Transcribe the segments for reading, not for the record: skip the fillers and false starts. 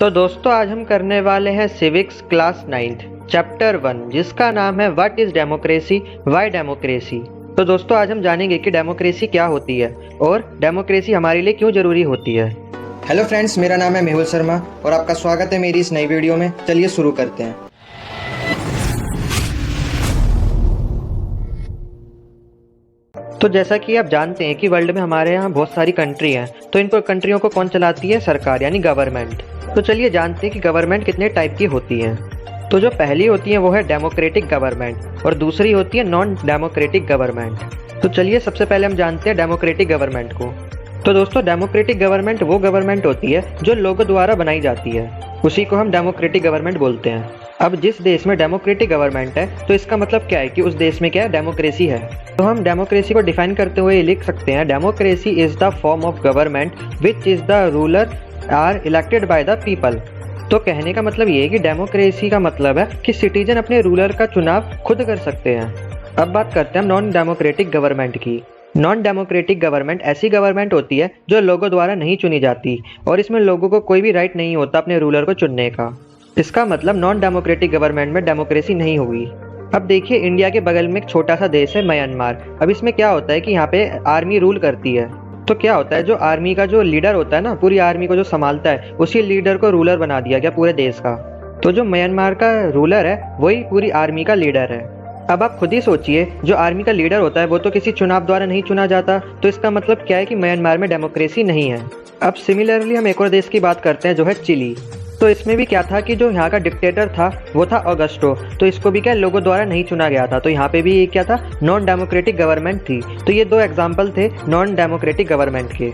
तो दोस्तों आज हम करने वाले हैं सिविक्स क्लास 9th चैप्टर 1 जिसका नाम है what is democracy, why democracy. तो दोस्तों आज हम जानेंगे कि डेमोक्रेसी क्या होती है और डेमोक्रेसी हमारे लिए क्यों जरूरी होती है। हेलो फ्रेंड्स, मेरा नाम है मेहुल शर्मा और आपका स्वागत है मेरी इस नई वीडियो में। चलिए शुरू करते हैं। तो जैसा कि आप जानते हैं कि वर्ल्ड में हमारे यहाँ बहुत सारी कंट्री हैं, तो इनको कंट्रियों को कौन चलाती है? सरकार यानी गवर्नमेंट। तो चलिए जानते हैं कि गवर्नमेंट कितने टाइप की होती हैं। तो जो पहली होती है वो है डेमोक्रेटिक गवर्नमेंट और दूसरी होती है नॉन डेमोक्रेटिक गवर्नमेंट। तो चलिए सबसे पहले हम जानते हैं डेमोक्रेटिक गवर्नमेंट को। तो दोस्तों डेमोक्रेटिक गवर्नमेंट वो गवर्नमेंट होती है जो लोगों द्वारा बनाई जाती है, उसी को हम डेमोक्रेटिक गवर्नमेंट बोलते हैं। अब जिस देश में डेमोक्रेटिक गवर्नमेंट है तो इसका मतलब क्या है कि उस देश में क्या है? डेमोक्रेसी है। तो हम डेमोक्रेसी को डिफाइन करते हुए लिख सकते हैं democracy is the form of government which is the ruler are elected by the people. तो कहने का मतलब ये है कि डेमोक्रेसी का मतलब है कि सिटीजन अपने रूलर का चुनाव खुद कर सकते हैं। अब बात करते हैं नॉन डेमोक्रेटिक गवर्नमेंट की। नॉन डेमोक्रेटिक गवर्नमेंट ऐसी गवर्नमेंट होती है जो लोगों द्वारा नहीं चुनी जाती और इसमें लोगों को कोई भी राइट नहीं होता अपने रूलर को चुनने का। इसका मतलब नॉन डेमोक्रेटिक गवर्नमेंट में डेमोक्रेसी नहीं होगी। अब देखिए इंडिया के बगल में एक छोटा सा देश है म्यांमार। अब इसमें क्या होता है कि यहाँ पे आर्मी रूल करती है। तो क्या होता है, जो आर्मी का जो लीडर होता है ना, पूरी आर्मी को जो संभालता है, उसी लीडर को रूलर बना दिया गया पूरे देश का। तो जो म्यांमार का रूलर है वही पूरी आर्मी का लीडर है। अब आप खुद ही सोचिए, जो आर्मी का लीडर होता है वो तो किसी चुनाव द्वारा नहीं चुना जाता, तो इसका मतलब क्या है कि म्यांमार में डेमोक्रेसी नहीं है। अब सिमिलरली हम एक और देश की बात करते हैं जो है चिली। तो इसमें भी क्या था कि जो यहाँ का डिक्टेटर था वो था ऑगस्टो। तो इसको भी क्या लोगों द्वारा नहीं चुना गया था, तो यहाँ पे भी क्या था? नॉन डेमोक्रेटिक गवर्नमेंट थी। तो ये दो एग्जाम्पल थे नॉन डेमोक्रेटिक गवर्नमेंट के।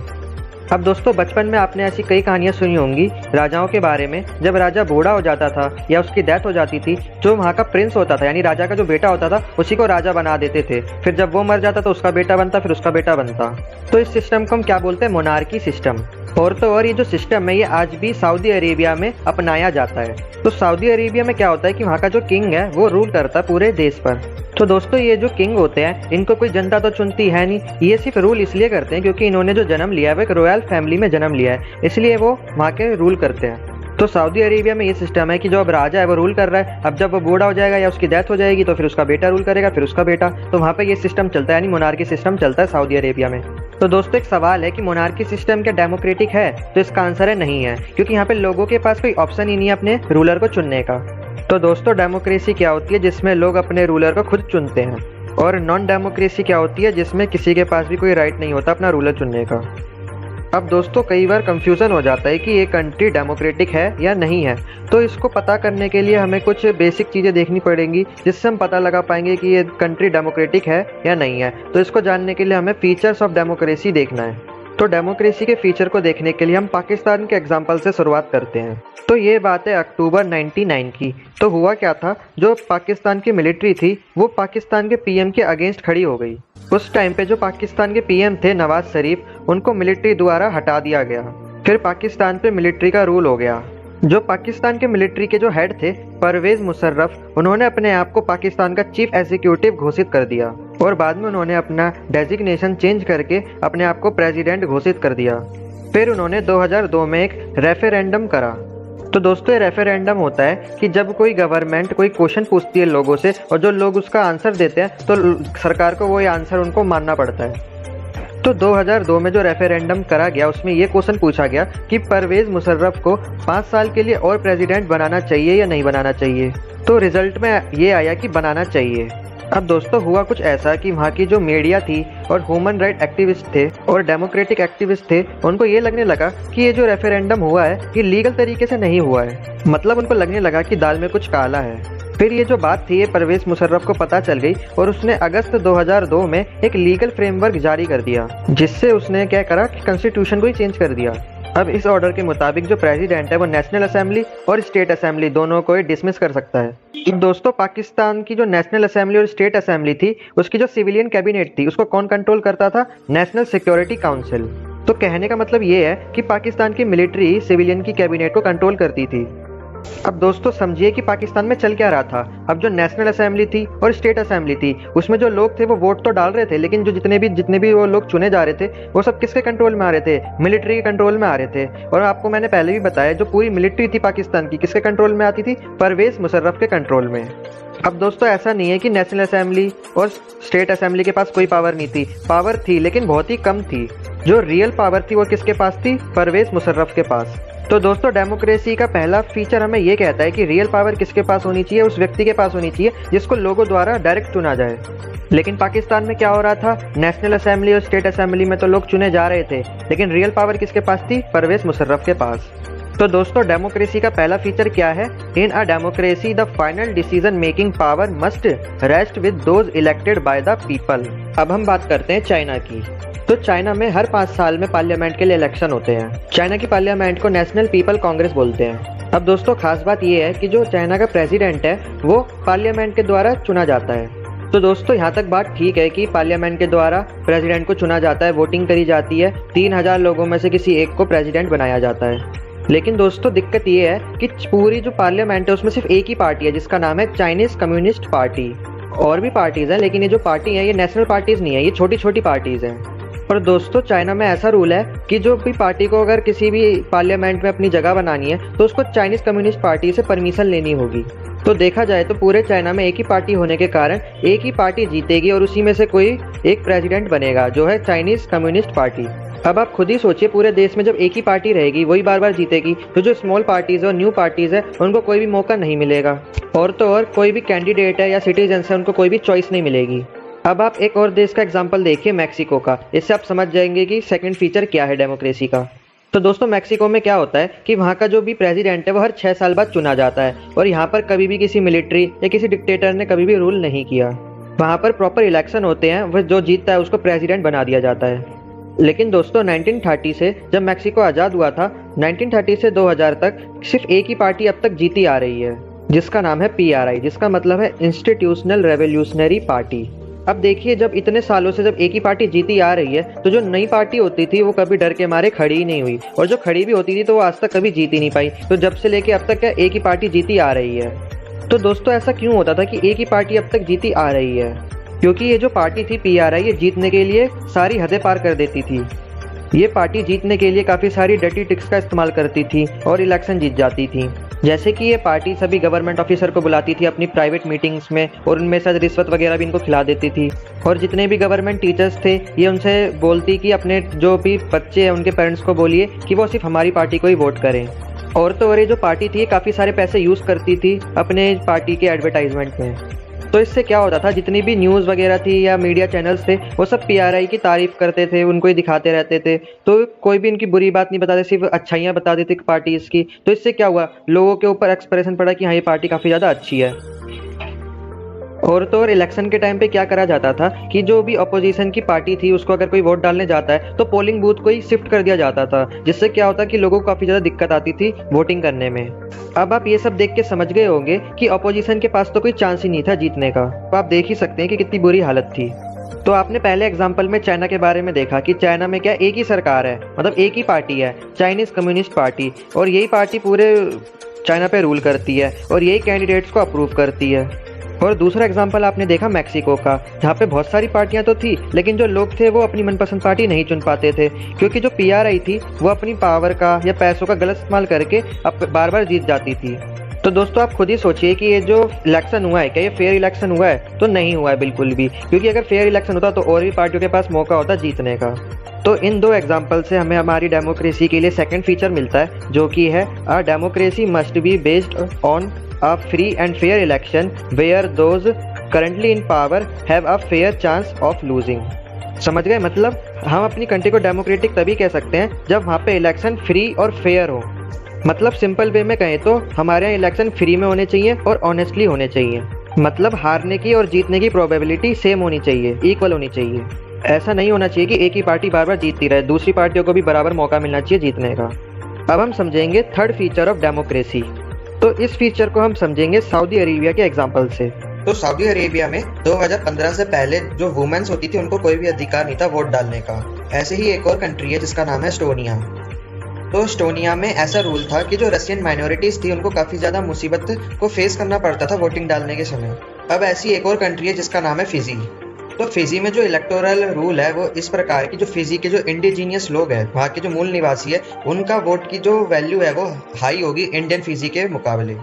अब दोस्तों बचपन में आपने ऐसी कई कहानियां सुनी होंगी राजाओं के बारे में। जब राजा बूढ़ा हो जाता था या उसकी डेथ हो जाती थी, जो वहाँ का प्रिंस होता था यानी राजा का जो बेटा होता था उसी को राजा बना देते थे। फिर जब वो मर जाता तो उसका बेटा बनता, फिर उसका बेटा बनता। तो इस सिस्टम को हम क्या बोलते हैं? Monarchy system. और तो और ये जो सिस्टम है ये आज भी सऊदी अरेबिया में अपनाया जाता है। तो सऊदी अरेबिया में क्या होता है कि वहाँ का जो किंग है वो रूल करता है पूरे देश पर। तो दोस्तों ये जो किंग होते हैं इनको कोई जनता तो चुनती है नहीं, ये सिर्फ रूल इसलिए करते हैं क्योंकि इन्होंने जो जन्म लिया है वो एक रॉयल फैमिली में जन्म लिया है, इसलिए वो वहाँ के रूल करते हैं। तो सऊदी अरेबिया में ये सिस्टम है कि जो अब राजा है वो रूल कर रहा है, अब जब वो बूढ़ा हो जाएगा या उसकी डेथ हो जाएगी तो फिर उसका बेटा रूल करेगा, फिर उसका बेटा। तो वहाँ पे ये सिस्टम चलता है यानी मोनार्की सिस्टम चलता है सऊदी अरेबिया में। तो दोस्तों एक सवाल है कि मोनार्की सिस्टम क्या डेमोक्रेटिक है? तो इसका आंसर है नहीं है, क्योंकि यहाँ पे लोगों के पास कोई ऑप्शन ही नहीं है अपने रूलर को चुनने का। तो दोस्तों डेमोक्रेसी क्या होती है? जिसमें लोग अपने रूलर को खुद चुनते हैं। और नॉन डेमोक्रेसी क्या होती है? जिसमें किसी के पास भी कोई राइट नहीं होता अपना रूलर चुनने का। अब दोस्तों कई बार कंफ्यूजन हो जाता है कि ये कंट्री डेमोक्रेटिक है या नहीं है। तो इसको पता करने के लिए हमें कुछ बेसिक चीज़ें देखनी पड़ेंगी जिससे हम पता लगा पाएंगे कि ये कंट्री डेमोक्रेटिक है या नहीं है। तो इसको जानने के लिए हमें फीचर्स ऑफ डेमोक्रेसी देखना है। तो डेमोक्रेसी के फीचर को देखने के लिए हम पाकिस्तान के एग्जाम्पल से शुरुआत करते हैं। तो ये बात है अक्टूबर 99 की। तो हुआ क्या था, जो पाकिस्तान की मिलिट्री थी वो पाकिस्तान के पीएम के अगेंस्ट खड़ी हो गई। उस टाइम पे जो पाकिस्तान के पीएम थे नवाज शरीफ, उनको मिलिट्री द्वारा हटा दिया गया। फिर पाकिस्तान पे मिलिट्री का रूल हो गया। जो पाकिस्तान के मिलिट्री के जो हेड थे परवेज मुशर्रफ, उन्होंने अपने आप को पाकिस्तान का चीफ एग्जीक्यूटिव घोषित कर दिया और बाद में उन्होंने अपना डेजिग्नेशन चेंज करके अपने आप को प्रेसिडेंट घोषित कर दिया। फिर उन्होंने 2002 में एक रेफरेंडम करा। तो दोस्तों ये रेफरेंडम होता है कि जब कोई गवर्नमेंट कोई क्वेश्चन पूछती है लोगों से और जो लोग उसका आंसर देते हैं तो सरकार को वो आंसर उनको मानना पड़ता है। तो 2002 में जो रेफरेंडम करा गया उसमें ये क्वेश्चन पूछा गया कि परवेज मुशर्रफ को 5 साल के लिए और प्रेसिडेंट बनाना चाहिए या नहीं बनाना चाहिए। तो रिजल्ट में ये आया कि बनाना चाहिए। अब दोस्तों हुआ कुछ ऐसा कि वहाँ की जो मीडिया थी और ह्यूमन राइट एक्टिविस्ट थे और डेमोक्रेटिक एक्टिविस्ट थे, उनको ये लगने लगा कि ये जो रेफरेंडम हुआ है ये लीगल तरीके से नहीं हुआ है। मतलब उनको लगने लगा कि दाल में कुछ काला है। फिर ये जो बात थी ये परवेज मुशर्रफ को पता चल गई और उसने अगस्त 2002 में एक लीगल फ्रेमवर्क जारी कर दिया, जिससे उसने क्या करा कि कॉन्स्टिट्यूशन को ही चेंज कर दिया। अब इस ऑर्डर के मुताबिक जो प्रेसिडेंट है वो नेशनल असेंबली और स्टेट असेंबली दोनों को ही डिसमिस कर सकता है। अब दोस्तों पाकिस्तान की जो नेशनल असेंबली और स्टेट असेंबली थी उसकी जो सिविलियन कैबिनेट थी उसको कौन कंट्रोल करता था? National security council. तो कहने का मतलब ये है कि पाकिस्तान की मिलिट्री सिविलियन की कैबिनेट को कंट्रोल करती थी। अब दोस्तों समझिए कि पाकिस्तान में चल क्या रहा था। अब जो नेशनल असेंबली थी और स्टेट असेंबली थी, उसमें जो लोग थे वो वोट तो डाल रहे थे, लेकिन जो जितने भी वो लोग चुने जा रहे थे वो सब किसके कंट्रोल में आ रहे थे? मिलिट्री के कंट्रोल में आ रहे थे। और आपको मैंने पहले भी बताया, जो पूरी मिलिट्री थी पाकिस्तान की किसके कंट्रोल में आती थी? परवेज मुशर्रफ के कंट्रोल में। अब दोस्तों ऐसा नहीं है कि नेशनल असेंबली और स्टेट असेंबली के पास कोई पावर नहीं थी, पावर थी लेकिन बहुत ही कम थी। जो रियल पावर थी वो किसके पास थी? परवेज मुशर्रफ के पास। तो दोस्तों डेमोक्रेसी का पहला फीचर हमें ये कहता है कि रियल पावर किसके पास होनी चाहिए? उस व्यक्ति के पास होनी चाहिए जिसको लोगों द्वारा डायरेक्ट चुना जाए। लेकिन पाकिस्तान में क्या हो रहा था? नेशनल असेंबली और स्टेट असेंबली में तो लोग चुने जा रहे थे, लेकिन रियल पावर किसके पास थी? परवेज मुशर्रफ के पास। तो दोस्तों डेमोक्रेसी का पहला फीचर क्या है? In a democracy the final decision making power must rest with those elected by the people. अब हम बात करते हैं चाइना की। तो चाइना में हर 5 साल में पार्लियामेंट के लिए इलेक्शन होते हैं। चाइना की पार्लियामेंट को नेशनल पीपल कांग्रेस बोलते हैं। अब दोस्तों खास बात यह है कि जो चाइना का प्रेसिडेंट है वो पार्लियामेंट के द्वारा चुना जाता है। तो दोस्तों यहाँ तक बात ठीक है कि पार्लियामेंट के द्वारा प्रेसिडेंट को चुना जाता है, वोटिंग करी जाती है, 3000 लोगों में से किसी एक को प्रेसिडेंट बनाया जाता है। लेकिन दोस्तों दिक्कत ये है कि पूरी जो पार्लियामेंट है उसमें सिर्फ एक ही पार्टी है जिसका नाम है चाइनीज कम्युनिस्ट पार्टी। और भी पार्टीज हैं, लेकिन ये जो पार्टी है ये नेशनल पार्टीज नहीं है, ये छोटी छोटी पार्टीज हैं। और दोस्तों चाइना में ऐसा रूल है कि जो भी पार्टी को अगर किसी भी पार्लियामेंट में अपनी जगह बनानी है तो उसको चाइनीज कम्युनिस्ट पार्टी से परमिशन लेनी होगी। तो देखा जाए तो पूरे चाइना में एक ही पार्टी होने के कारण एक ही पार्टी जीतेगी और उसी में से कोई एक प्रेसिडेंट बनेगा जो है चाइनीज कम्युनिस्ट पार्टी। अब आप खुद ही सोचिए, पूरे देश में जब एक ही पार्टी रहेगी, वही बार बार जीतेगी, तो जो स्मॉल पार्टीज और न्यू पार्टीज है उनको कोई भी मौका नहीं मिलेगा। और तो और कोई भी कैंडिडेट है या सिटीजन है उनको कोई भी चॉइस नहीं मिलेगी। अब आप एक और देश का एग्जांपल देखिए, मैक्सिको का। इससे आप समझ जाएंगे कि सेकंड फीचर क्या है डेमोक्रेसी का। तो दोस्तों मैक्सिको में क्या होता है कि वहाँ का जो भी प्रेसिडेंट है वो हर 6 साल बाद चुना जाता है और यहाँ पर कभी भी किसी मिलिट्री या किसी डिक्टेटर ने कभी भी रूल नहीं किया। वहाँ पर प्रॉपर इलेक्शन होते हैं, वह जो जीतता है उसको प्रेसिडेंट बना दिया जाता है। लेकिन दोस्तों 1930 से जब मैक्सिको आज़ाद हुआ था, 1930 से 2000 तक सिर्फ एक ही पार्टी अब तक जीती आ रही है जिसका नाम है PRI, जिसका मतलब है इंस्टीट्यूशनल रेवोल्यूशनरी पार्टी। अब देखिए, जब इतने सालों से जब एक ही पार्टी जीती आ रही है तो जो नई पार्टी होती थी वो कभी डर के मारे खड़ी ही नहीं हुई, और जो खड़ी भी होती थी तो वो आज तक कभी जीत ही नहीं पाई। तो जब से लेके अब तक क्या एक ही पार्टी जीती आ रही है। तो दोस्तों ऐसा क्यों होता था कि एक ही पार्टी अब तक जीती आ रही है? क्योंकि ये जो पार्टी थी PRI, ये जीतने के लिए सारी हदें पार कर देती थी। ये पार्टी जीतने के लिए काफ़ी सारी डर्टी ट्रिक्स का इस्तेमाल करती थी और इलेक्शन जीत जाती थी। जैसे कि ये पार्टी सभी गवर्नमेंट ऑफिसर को बुलाती थी अपनी प्राइवेट मीटिंग्स में और उनमें शायद रिश्वत वगैरह भी इनको खिला देती थी। और जितने भी गवर्नमेंट टीचर्स थे ये उनसे बोलती कि अपने जो भी बच्चे हैं उनके पेरेंट्स को बोलिए कि वो सिर्फ हमारी पार्टी को ही वोट करें। और तो और ये जो पार्टी थी काफ़ी सारे पैसे यूज़ करती थी अपने पार्टी के एडवर्टाइजमेंट में। तो इससे क्या होता था, जितनी भी न्यूज़ वगैरह थी या मीडिया चैनल्स थे वो सब PRI की तारीफ करते थे, उनको ही दिखाते रहते थे। तो कोई भी इनकी बुरी बात नहीं बताते, सिर्फ अच्छाइयाँ बता देते पार्टीज़ की। तो इससे क्या हुआ, लोगों के ऊपर एक्सप्रेशन पड़ा कि हाँ ये पार्टी काफ़ी ज़्यादा अच्छी है। और तो और इलेक्शन के टाइम पे क्या करा जाता था कि जो भी अपोजिशन की पार्टी थी उसको अगर कोई वोट डालने जाता है तो पोलिंग बूथ को ही शिफ्ट कर दिया जाता था, जिससे क्या होता कि लोगों को काफ़ी ज़्यादा दिक्कत आती थी वोटिंग करने में। अब आप ये सब देख के समझ गए होंगे कि अपोजिशन के पास तो कोई चांस ही नहीं था जीतने का। तो आप देख ही सकते हैं कि कितनी बुरी हालत थी। तो आपने पहले एग्जाम्पल में चाइना के बारे में देखा कि चाइना में क्या एक ही सरकार है, मतलब एक ही पार्टी है, चाइनीज कम्युनिस्ट पार्टी, और यही पार्टी पूरे चाइना पे रूल करती है और यही कैंडिडेट्स को अप्रूव करती है। और दूसरा एग्जाम्पल आपने देखा मैक्सिको का, जहाँ पे बहुत सारी पार्टियां तो थी लेकिन जो लोग थे वो अपनी मनपसंद पार्टी नहीं चुन पाते थे, क्योंकि जो PRI थी वो अपनी पावर का या पैसों का गलत इस्तेमाल करके अब बार बार जीत जाती थी। तो दोस्तों आप खुद ही सोचिए कि ये जो इलेक्शन हुआ है क्या ये फेयर इलेक्शन हुआ है? तो नहीं हुआ है बिल्कुल भी, क्योंकि अगर फेयर इलेक्शन होता तो और भी पार्टियों के पास मौका होता जीतने का। तो इन दो एग्जाम्पल से हमें हमारी डेमोक्रेसी के लिए सेकंड फीचर मिलता है, जो कि है a democracy must be based on a free and fair election where those currently in power have a fair chance of losing। समझ गए? मतलब हम अपनी कंट्री को डेमोक्रेटिक तभी कह सकते हैं जब वहाँ पे इलेक्शन फ्री और फेयर हो। मतलब सिंपल वे में कहें तो हमारे यहाँ इलेक्शन फ्री में होने चाहिए और ऑनेस्टली होने चाहिए। मतलब हारने की और जीतने की प्रोबेबिलिटी सेम होनी चाहिए, इक्वल होनी चाहिए। ऐसा नहीं होना चाहिए कि एक ही पार्टी बार बार जीतती रहे, दूसरी पार्टियों को भी बराबर मौका मिलना चाहिए जीतने का। अब हम समझेंगे थर्ड फीचर ऑफ डेमोक्रेसी। तो इस फीचर को हम समझेंगे सऊदी अरेबिया के एग्जाम्पल से। तो सऊदी अरेबिया में 2015 से पहले जो वुमेन्स होती थी उनको कोई भी अधिकार नहीं था वोट डालने का। ऐसे ही एक और कंट्री है जिसका नाम है एस्टोनिया। तो एस्टोनिया में ऐसा रूल था कि जो रशियन माइनॉरिटीज थी उनको काफ़ी ज़्यादा मुसीबत को फेस करना पड़ता था वोटिंग डालने के समय। अब ऐसी एक और कंट्री है जिसका नाम है फिजी। तो फिजी में जो इलेक्टोरल रूल है वो इस प्रकार की, जो फिजी के जो इंडिजीनियस लोग हैं, वहाँ के जो मूल निवासी है, उनका वोट की जो वैल्यू है वो हाई होगी इंडियन फिजी के मुकाबले।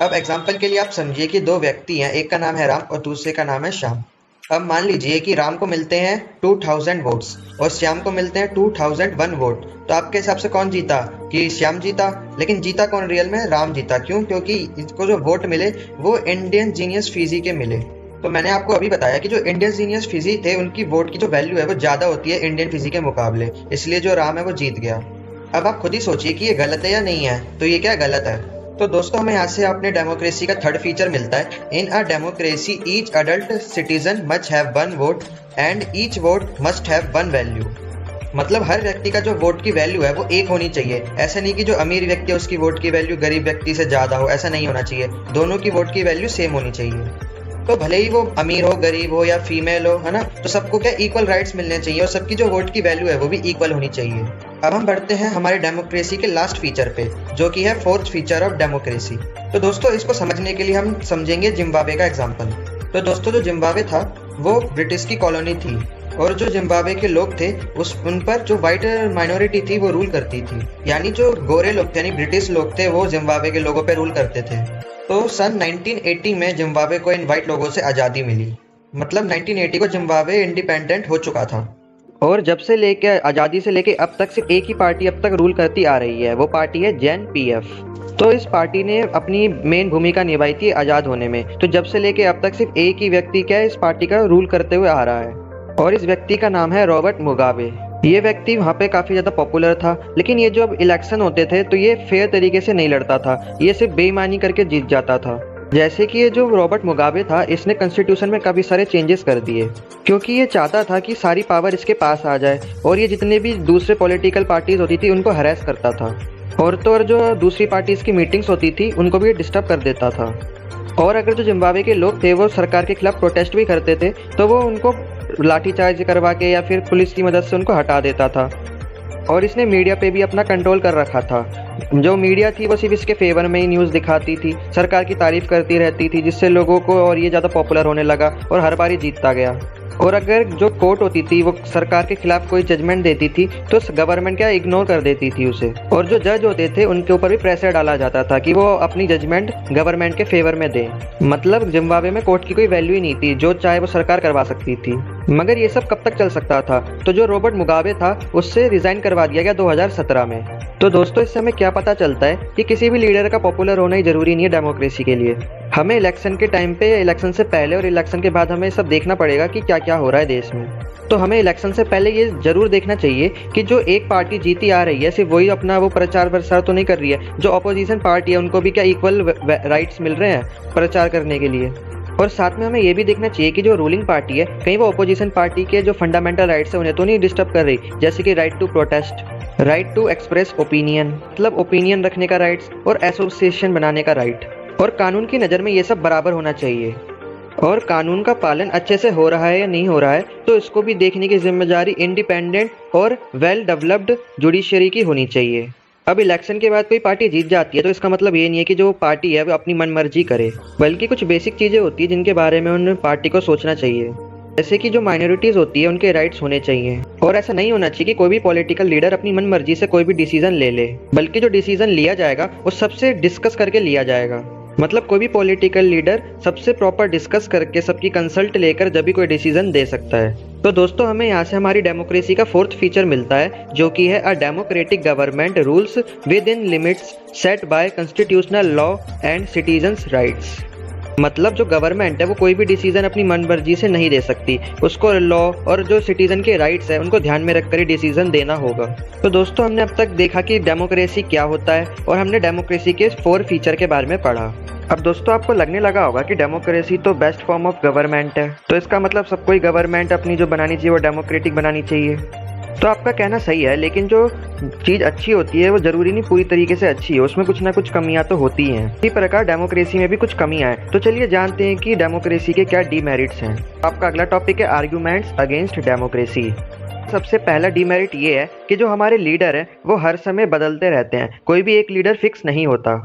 अब एग्जाम्पल के लिए आप समझिए कि दो व्यक्ति हैं, एक का नाम है राम और दूसरे का नाम है श्याम। अब मान लीजिए कि राम को मिलते हैं 2000 वोट्स और श्याम को मिलते हैं 2001 वोट। तो आपके हिसाब से कौन जीता? कि श्याम जीता। लेकिन जीता कौन रियल में? राम जीता। क्यों? क्योंकि इसको जो वोट मिले वो इंडियन जीनियस फिजी के मिले। तो मैंने आपको अभी बताया कि जो इंडियन जीनियस फिजी थे उनकी वोट की जो वैल्यू है वो ज़्यादा होती है इंडियन फिजी के मुकाबले, इसलिए जो राम है वो जीत गया। अब आप खुद ही सोचिए कि ये गलत है या नहीं है। तो ये क्या गलत है? तो दोस्तों हमें यहाँ से अपने डेमोक्रेसी का थर्ड फीचर मिलता है। In a democracy each adult citizen must have one vote and each vote must have one value. मतलब हर व्यक्ति का जो वोट की वैल्यू है वो एक होनी चाहिए। ऐसा नहीं कि जो अमीर व्यक्ति है उसकी वोट की वैल्यू गरीब व्यक्ति से ज़्यादा हो, ऐसा नहीं होना चाहिए। दोनों की वोट की वैल्यू सेम होनी चाहिए। तो भले ही वो अमीर हो, गरीब हो या फीमेल हो, है ना, तो सबको क्या इक्वल राइट्स मिलने चाहिए और सबकी जो वोट की वैल्यू है वो भी इक्वल होनी चाहिए। अब हम बढ़ते हैं हमारे डेमोक्रेसी के लास्ट फीचर पे, जो कि है फोर्थ फीचर ऑफ डेमोक्रेसी। तो दोस्तों इसको समझने के लिए हम समझेंगे जिम्बाब्वे का एग्जाम्पल। तो दोस्तों जो जिम्बाब्वे था वो ब्रिटिश की कॉलोनी थी और जो जिम्बाब्वे के लोग थे उन पर जो व्हाइट माइनॉरिटी थी वो रूल करती थी। यानी जो गोरे लोग थे यानी ब्रिटिश लोग थे वो जिम्बाब्वे के लोगों पे रूल करते थे। तो सन 1980 में जिम्बाब्वे को इन व्हाइट लोगों से आज़ादी मिली। मतलब 1980 को जिम्बाब्वे इंडिपेंडेंट हो चुका था। और जब से लेके आज़ादी से लेके अब तक सिर्फ एक ही पार्टी अब तक रूल करती आ रही है, वो पार्टी है JNPF। तो इस पार्टी ने अपनी मेन भूमिका निभाई थी आज़ाद होने में। तो जब से लेके अब तक सिर्फ एक ही व्यक्ति क्या है इस पार्टी का रूल करते हुए आ रहा है और इस व्यक्ति का नाम है रॉबर्ट मुगाबे। ये व्यक्ति वहाँ पे काफ़ी ज़्यादा पॉपुलर था, लेकिन ये जो अब इलेक्शन होते थे तो ये फेयर तरीके से नहीं लड़ता था, ये सिर्फ बेईमानी करके जीत जाता था। जैसे कि ये जो रॉबर्ट मुगाबे था इसने कॉन्स्टिट्यूशन में काफ़ी सारे चेंजेस कर दिए क्योंकि ये चाहता था कि सारी पावर इसके पास आ जाए और ये जितने भी दूसरे पॉलिटिकल पार्टीज होती थी उनको हरेस करता था और तो और जो दूसरी पार्टीज की मीटिंग्स होती थी उनको भी डिस्टर्ब कर देता था। और अगर जो जिम्बाब्वे के लोग थे वो सरकार के खिलाफ प्रोटेस्ट भी करते थे तो वो उनको लाठीचार्ज करवा के या फिर पुलिस की मदद से उनको हटा देता था। और इसने मीडिया पे भी अपना कंट्रोल कर रखा था। जो मीडिया थी वो सिर्फ इसके फेवर में ही न्यूज़ दिखाती थी, सरकार की तारीफ करती रहती थी, जिससे लोगों को और ये ज़्यादा पॉपुलर होने लगा और हर बार ही जीतता गया। और अगर जो कोर्ट होती थी वो सरकार के खिलाफ कोई जजमेंट देती थी तो गवर्नमेंट क्या इग्नोर कर देती थी उसे। और जो जज होते थे उनके ऊपर भी प्रेशर डाला जाता था कि वो अपनी जजमेंट गवर्नमेंट के फेवर में दें। मतलब जिम्बाब्वे में कोर्ट की कोई वैल्यू ही नहीं थी, जो चाहे वो सरकार करवा सकती थी। मगर ये सब कब तक चल सकता था? तो जो रॉबर्ट मुगाबे था उससे रिजाइन करवा दिया गया 2017 में। तो दोस्तों इससे हमें क्या पता चलता है कि किसी भी लीडर का पॉपुलर होना ही जरूरी नहीं है डेमोक्रेसी के लिए। हमें इलेक्शन के टाइम पे, इलेक्शन से पहले और इलेक्शन के बाद हमें सब देखना पड़ेगा कि क्या क्या हो रहा है देश में। तो हमें इलेक्शन से पहले ये जरूर देखना चाहिए कि जो एक पार्टी जीती आ रही है सिर्फ वही अपना वो प्रचार प्रसार तो नहीं कर रही है, जो अपोजिशन पार्टी है उनको भी क्या इक्वल राइट्स मिल रहे हैं प्रचार करने के लिए। और साथ में हमें ये भी देखना चाहिए कि जो रूलिंग पार्टी है कहीं वो अपोजिशन पार्टी के जो फंडामेंटल राइट्स है उन्हें तो नहीं डिस्टर्ब कर रही, जैसे कि right to protest, right to express opinion, मतलब ओपिनियन रखने का राइट्स, और एसोसिएशन बनाने का राइट। और कानून की नज़र में ये सब बराबर होना चाहिए। और कानून का पालन अच्छे से हो रहा है या नहीं हो रहा है तो इसको भी देखने की जिम्मेदारी इंडिपेंडेंट और वेल डेवलप्ड जुडिशरी की होनी चाहिए। अब इलेक्शन के बाद कोई पार्टी जीत जाती है तो इसका मतलब ये नहीं है कि जो पार्टी है वो अपनी मनमर्जी करे, बल्कि कुछ बेसिक चीज़ें होती है जिनके बारे में उन पार्टी को सोचना चाहिए। जैसे कि जो माइनॉरिटीज़ होती है उनके राइट्स होने चाहिए और ऐसा नहीं होना चाहिए कि कोई भी पॉलिटिकल लीडर अपनी मनमर्जी से कोई भी डिसीजन ले ले, बल्कि जो डिसीजन लिया जाएगा वो सबसे डिस्कस करके लिया जाएगा। मतलब कोई भी पॉलिटिकल लीडर सबसे प्रॉपर डिस्कस करके सबकी कंसल्ट लेकर जब भी कोई डिसीजन दे सकता है। तो दोस्तों हमें यहाँ से हमारी डेमोक्रेसी का फोर्थ फीचर मिलता है, जो कि है a democratic government rules within limits set by constitutional law and citizens rights. मतलब जो गवर्नमेंट है वो कोई भी डिसीजन अपनी मनमर्जी से नहीं दे सकती, उसको लॉ और जो सिटीजन के राइट्स है उनको ध्यान में रखकर ही डिसीजन देना होगा। तो दोस्तों हमने अब तक देखा कि डेमोक्रेसी क्या होता है और हमने डेमोक्रेसी के 4 फीचर के बारे में पढ़ा। अब दोस्तों आपको लगने लगा होगा कि डेमोक्रेसी तो बेस्ट फॉर्म ऑफ गवर्नमेंट है, तो इसका मतलब सबको ही गवर्नमेंट अपनी जो बनानी चाहिए वो डेमोक्रेटिक बनानी चाहिए। तो आपका कहना सही है, लेकिन जो चीज़ अच्छी होती है वो ज़रूरी नहीं पूरी तरीके से अच्छी है, उसमें कुछ ना कुछ कमियां तो होती हैं। इसी प्रकार डेमोक्रेसी में भी कुछ कमियां हैं। तो चलिए जानते हैं कि डेमोक्रेसी के क्या डीमेरिट्स हैं। आपका अगला टॉपिक है आर्ग्यूमेंट्स अगेंस्ट डेमोक्रेसी। सबसे पहला डिमेरिट ये है कि जो हमारे लीडर हैं वो हर समय बदलते रहते हैं, कोई भी एक लीडर फिक्स नहीं होता।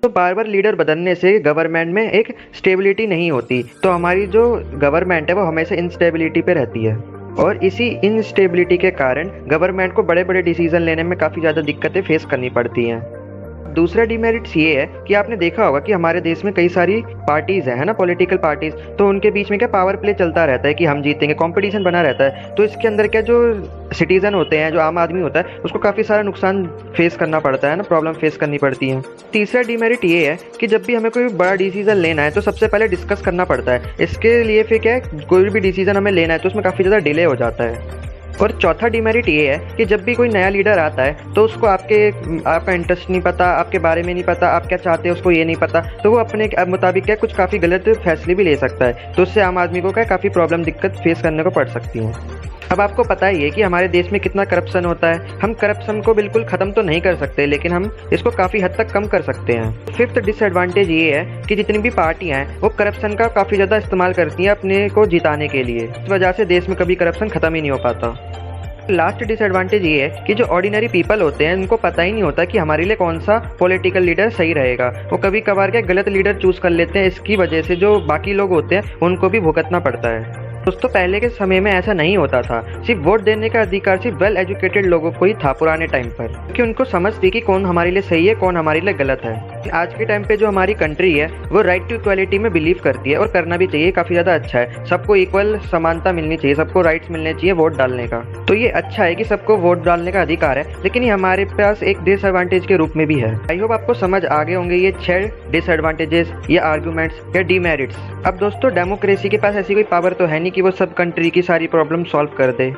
तो बार बार लीडर बदलने से गवर्नमेंट में एक स्टेबिलिटी नहीं होती, तो हमारी जो गवर्नमेंट है वो हमेशा इंस्टेबिलिटी पे रहती है और इसी इंस्टेबिलिटी के कारण गवर्नमेंट को बड़े बड़े डिसीजन लेने में काफ़ी ज़्यादा दिक्कतें फेस करनी पड़ती हैं। दूसरा डिमेरिट्स ये है कि आपने देखा होगा कि हमारे देश में कई सारी पार्टीज़ है ना, पॉलिटिकल पार्टीज़, तो उनके बीच में क्या पावर प्ले चलता रहता है कि हम जीतेंगे, कंपटीशन बना रहता है। तो इसके अंदर क्या जो सिटीज़न होते हैं, जो आम आदमी होता है, उसको काफ़ी सारा नुकसान फेस करना पड़ता है ना, प्रॉब्लम फेस करनी पड़ती है। तीसरा डिमेरिट ये है कि जब भी हमें कोई बड़ा डिसीजन लेना है तो सबसे पहले डिस्कस करना पड़ता है। इसके लिए फिर क्या है, कोई भी डिसीजन हमें लेना है तो उसमें काफ़ी ज़्यादा डिले हो जाता है। और चौथा डिमेरिट ये है कि जब भी कोई नया लीडर आता है तो उसको आपका इंटरेस्ट नहीं पता, आपके बारे में नहीं पता, आप क्या चाहते हैं उसको ये नहीं पता, तो वो अपने मुताबिक क्या कुछ काफ़ी गलत फैसले भी ले सकता है। तो उससे आम आदमी को क्या काफ़ी प्रॉब्लम, दिक्कत फेस करने को पड़ सकती है। अब आपको पता ही है कि हमारे देश में कितना करप्शन होता है। हम करप्शन को बिल्कुल ख़त्म तो नहीं कर सकते, लेकिन हम इसको काफ़ी हद तक कम कर सकते हैं। फिफ्थ डिसएडवांटेज ये है कि जितनी भी पार्टियां हैं वो करप्शन का काफ़ी ज़्यादा इस्तेमाल करती हैं अपने को जिताने के लिए। इस वजह से देश में कभी करप्शन ख़त्म ही नहीं हो पाता। लास्ट डिसएडवांटेज ये है कि जो ऑर्डिनरी पीपल होते हैं उनको पता ही नहीं होता कि हमारे लिए कौन सा पॉलिटिकल लीडर सही रहेगा। वो कभी कभार क्या गलत लीडर चूज़ कर लेते हैं, इसकी वजह से जो बाकी लोग होते हैं उनको भी भुगतना पड़ता है। दोस्तों पहले के समय में ऐसा नहीं होता था, सिर्फ वोट देने का अधिकार सिर्फ वेल एजुकेटेड लोगों को ही था पुराने टाइम पर, क्योंकि उनको समझ थी कि कौन हमारे लिए सही है, कौन हमारे लिए गलत है। आज के टाइम पे जो हमारी कंट्री है वो राइट टू इक्वालिटी में बिलीव करती है और करना भी चाहिए, काफ़ी ज़्यादा अच्छा है। सबको इक्वल समानता मिलनी चाहिए, सबको राइट्स मिलने चाहिए वोट डालने का। तो ये अच्छा है कि सबको वोट डालने का अधिकार है, लेकिन ये हमारे पास एक डिसएडवांटेज के रूप में भी है। आई होप आपको समझ आ गए होंगे ये 6 डिसएडवांटेजेस या आर्गूमेंट्स या डिमेरिट्स। अब दोस्तों डेमोक्रेसी के पास ऐसी कोई पावर तो है नहीं कि वो सब कंट्री की सारी प्रॉब्लम सॉल्व कर दे।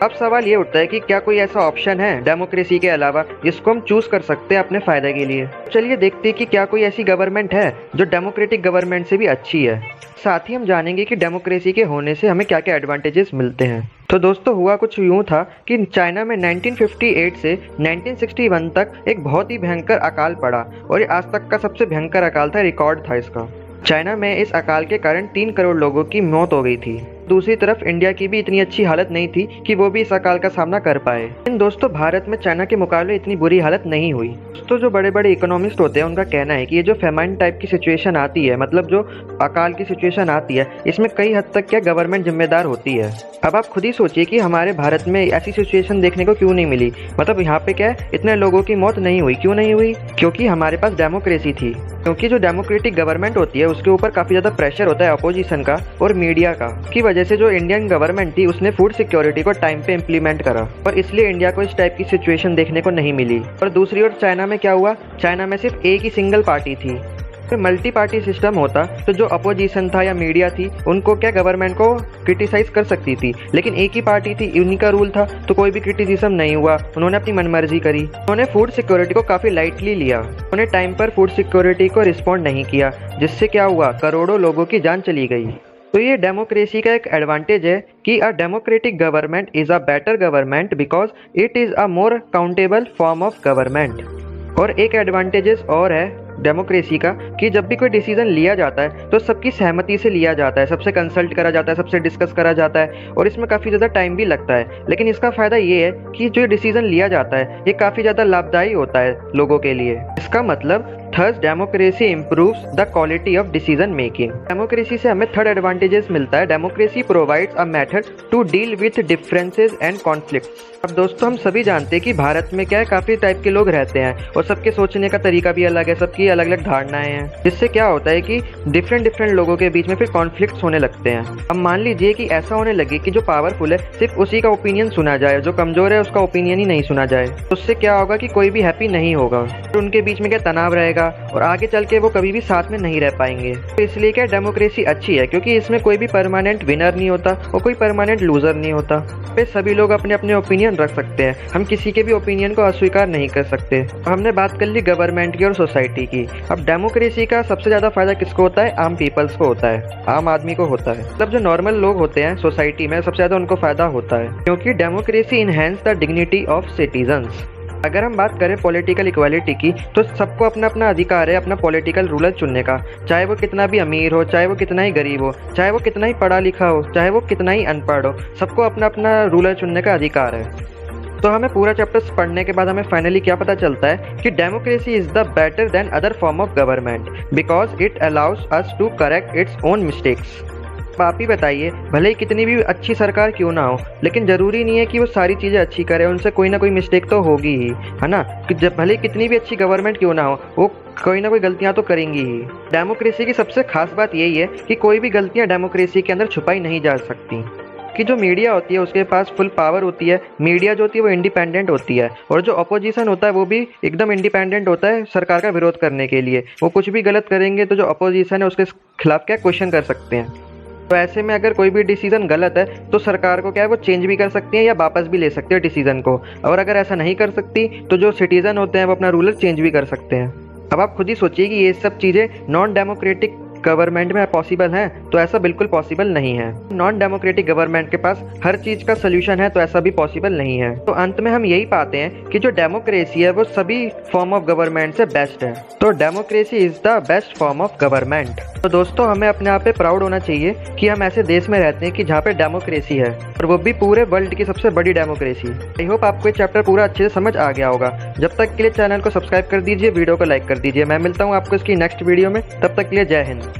अब सवाल ये उठता है कि क्या कोई ऐसा ऑप्शन है डेमोक्रेसी के अलावा जिसको हम चूज कर सकते हैं अपने फायदे के लिए। चलिए देखते हैं कि क्या कोई ऐसी गवर्नमेंट है जो डेमोक्रेटिक गवर्नमेंट से भी अच्छी है। साथ ही हम जानेंगे कि डेमोक्रेसी के होने से हमें क्या क्या एडवांटेजेस मिलते हैं। तो दोस्तों हुआ कुछ यूँ था कि चाइना में 1958 से 1961 तक एक बहुत ही भयंकर अकाल पड़ा और ये आज तक का सबसे भयंकर अकाल था, रिकॉर्ड था इसका। चाइना में इस अकाल के कारण 3 करोड़ लोगों की मौत हो गई थी। दूसरी तरफ इंडिया की भी इतनी अच्छी हालत नहीं थी कि वो भी इस अकाल का सामना कर पाए। लेकिन दोस्तों भारत में चाइना के मुकाबले इतनी बुरी हालत नहीं हुई। दोस्तों जो बड़े बड़े इकोनॉमिस्ट होते हैं उनका कहना है कि ये जो फेमाइन टाइप की सिचुएशन आती है, मतलब जो अकाल की सिचुएशन आती है, इसमें कई हद तक क्या गवर्नमेंट जिम्मेदार होती है। अब आप खुद ही सोचिए कि हमारे भारत में ऐसी सिचुएशन देखने को क्यों नहीं मिली, मतलब यहाँ पे क्या है इतने लोगों की मौत नहीं हुई। क्यों नहीं हुई? क्योंकि हमारे पास डेमोक्रेसी थी। क्योंकि जो डेमोक्रेटिक गवर्नमेंट होती है उसके ऊपर काफ़ी ज़्यादा प्रेशर होता है अपोजिशन का और मीडिया का, की वजह से जो इंडियन गवर्नमेंट थी उसने फूड सिक्योरिटी को टाइम पे इम्प्लीमेंट करा और इसलिए इंडिया को इस टाइप की सिचुएशन देखने को नहीं मिली। और दूसरी ओर चाइना में क्या हुआ, चाइना में सिर्फ एक ही सिंगल पार्टी थी। तो मल्टी पार्टी सिस्टम होता तो जो अपोजिशन था या मीडिया थी उनको क्या गवर्नमेंट को क्रिटिसाइज कर सकती थी, लेकिन एक ही पार्टी थी, उन्हीं का रूल था, तो कोई भी क्रिटिसिज्म नहीं हुआ। उन्होंने अपनी मनमर्जी करी। उन्होंने फूड सिक्योरिटी को काफ़ी लाइटली लिया। उन्होंने टाइम पर फूड सिक्योरिटी को रिस्पॉन्ड नहीं किया, जिससे क्या हुआ, करोड़ों लोगों की जान चली गई। तो ये डेमोक्रेसी का एक एडवांटेज है कि अ democratic government is a better government because it is a more countable form of government. और एक एडवांटेजेस और है डेमोक्रेसी का कि जब भी कोई डिसीजन लिया जाता है तो सबकी सहमति से लिया जाता है, सबसे कंसल्ट करा जाता है, सबसे डिस्कस करा जाता है और इसमें काफ़ी ज़्यादा टाइम भी लगता है। लेकिन इसका फ़ायदा ये है कि जो डिसीजन लिया जाता है ये काफ़ी ज़्यादा लाभदायी होता है लोगों के लिए। इसका मतलब third democracy improves the quality of decision making. Democracy से हमें थर्ड एडवांटेजेस मिलता है, democracy provides a method to deal with differences and conflicts. अब दोस्तों हम सभी जानते हैं कि भारत में क्या है, काफ़ी टाइप के लोग रहते हैं और सबके सोचने का तरीका भी अलग है, सबकी अलग अलग धारणाएं हैं, जिससे क्या होता है कि डिफरेंट लोगों के बीच में फिर कॉन्फ्लिक्ट्स होने लगते हैं। अब मान लीजिए कि ऐसा होने लगे कि जो पावरफुल है सिर्फ उसी का ओपिनियन सुना जाए, जो कमजोर है उसका ओपिनियन ही नहीं सुना जाए, तो उससे क्या होगा कि कोई भी हैप्पी नहीं होगा और उनके बीच में क्या तनाव रहेगा और आगे चल के वो कभी भी साथ में नहीं रह पाएंगे। तो इसलिए क्या डेमोक्रेसी अच्छी है, क्योंकि इसमें कोई भी परमानेंट विनर नहीं होता और कोई परमानेंट लूजर नहीं होता। पे सभी लोग अपने अपने ओपिनियन रख सकते हैं, हम किसी के भी ओपिनियन को अस्वीकार नहीं कर सकते। हमने बात कर ली गवर्नमेंट की और सोसाइटी की। अब डेमोक्रेसी का सबसे ज़्यादा फायदा किसको होता है? आम पीपल्स को होता है, आम आदमी को होता है। मतलब जो नॉर्मल लोग होते हैं सोसाइटी में सबसे ज़्यादा उनको फायदा होता है, क्योंकि democracy enhance the dignity of citizens. अगर हम बात करें पॉलिटिकल इक्वालिटी की, तो सबको अपना अपना अधिकार है अपना पॉलिटिकल रूलर चुनने का, चाहे वो कितना भी अमीर हो, चाहे वो कितना ही गरीब हो, चाहे वो कितना ही पढ़ा लिखा हो, चाहे वो कितना ही अनपढ़ हो, सबको अपना अपना रूलर चुनने का अधिकार है। तो हमें पूरा चैप्टर पढ़ने के बाद हमें फाइनली क्या पता चलता है कि democracy is the better than other form of government because it allows us to correct its own mistakes. आप ही बताइए, भले ही कितनी भी अच्छी सरकार क्यों ना हो, लेकिन ज़रूरी नहीं है कि वो सारी चीज़ें अच्छी करे, उनसे कोई ना कोई मिस्टेक तो होगी ही, है ना। कि जब भले ही कितनी भी अच्छी गवर्नमेंट क्यों ना हो, वो कोई ना कोई गलतियाँ तो करेंगी ही। डेमोक्रेसी की सबसे खास बात यही है कि कोई भी गलतियाँ डेमोक्रेसी के अंदर छुपाई नहीं जा सकती। कि जो मीडिया होती है उसके पास फुल पावर होती है, मीडिया जो होती है वो इंडिपेंडेंट होती है, और जो अपोजिशन होता है वो भी एकदम इंडिपेंडेंट होता है सरकार का विरोध करने के लिए। वो कुछ भी गलत करेंगे तो जो अपोजिशन है उसके खिलाफ क्या क्वेश्चन कर सकते हैं। तो ऐसे में अगर कोई भी डिसीजन गलत है तो सरकार को क्या है वो चेंज भी कर सकती है या वापस भी ले सकती है डिसीजन को, और अगर ऐसा नहीं कर सकती तो जो सिटीजन होते हैं वो अपना रूलर चेंज भी कर सकते हैं। अब आप खुद ही सोचिए कि ये सब चीज़ें नॉन डेमोक्रेटिक गवर्नमेंट में पॉसिबल है, तो ऐसा बिल्कुल पॉसिबल नहीं है। नॉन डेमोक्रेटिक गवर्नमेंट के पास हर चीज का सोल्यूशन है, तो ऐसा भी पॉसिबल नहीं है। तो अंत में हम यही पाते हैं कि जो डेमोक्रेसी है वो सभी फॉर्म ऑफ गवर्नमेंट से बेस्ट है। तो democracy is the best form of government. तो दोस्तों, हमें अपने आप पे प्राउड होना चाहिए कि हम ऐसे देश में रहते हैं कि जहाँ पे डेमोक्रेसी है, और वो भी पूरे वर्ल्ड की सबसे बड़ी डेमोक्रेसी। आई होप आपको ये चैप्टर पूरा अच्छे से समझ आ गया होगा। जब तक के लिए चैनल को सब्सक्राइब कर दीजिए, वीडियो को लाइक कर दीजिए। मैं मिलता हूँ आपको इसकी नेक्स्ट वीडियो में, तब तक के लिए जय हिंद।